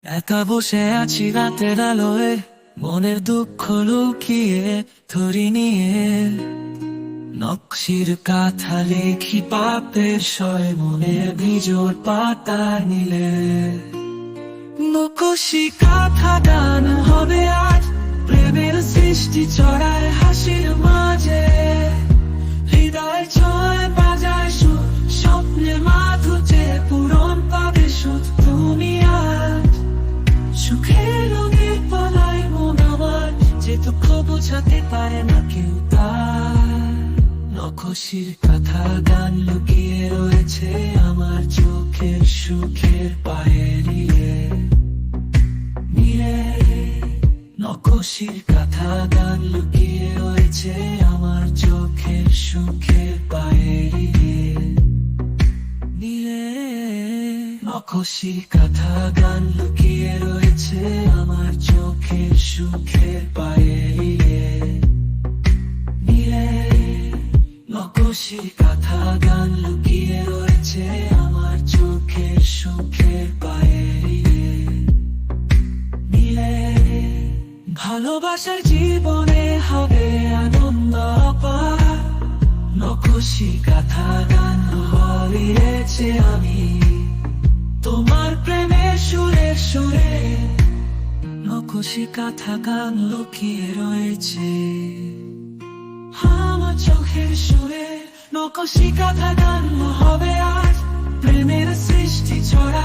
একা বসে আছি রাতের আলোয়, মনের দুঃখ লুকিয়ে ধরি নিয়ে। নকশির কাঁথা লেখি পাপের সয়, মনের ভিজোর পাতা নিলে। নকশি কাঁথা গান হবে আজ, প্রেমের সৃষ্টি চড়ায় হাসির মাঝে। হৃদয় ছয় বাজায় সুর, স্বপ্নের মাধুর্যে পূরণ পাবে শুধু তুমি আজ। সুখের রঙের পালায় মন আমার, যে দুঃখ বোঝাতে পারে না কেউ তার। নকশির কথা গান লুকিয়ে রয়েছে আমার চোখের সুখের পায়েরিয়ে মিলে। নকশির কথা গান লুকিয়ে রয়েছে আমার চোখের সুখের পায়েরিয়ে মিলে। নকশির কথা গান লুকিয়ে রয়েছে আমার চোখের সুখের পায়েরিয়ে মিলে। নকশির কথা গান লুকিয়ে রয়েছে আমার চোখের সুখের পায়েরিয়ে মিলে। ভালোবাসার জীবনে হবে আনন্দ অপার, নকশি কথা গান হারিয়েছে আমি তোমার প্রেমের সুরে সুরে। নকশি কথা গান লুকিয়ে রয়েছে আমার চোখের সুরে। নকশি কথা গান হবে আজ, প্রেমের সৃষ্টি ছড়া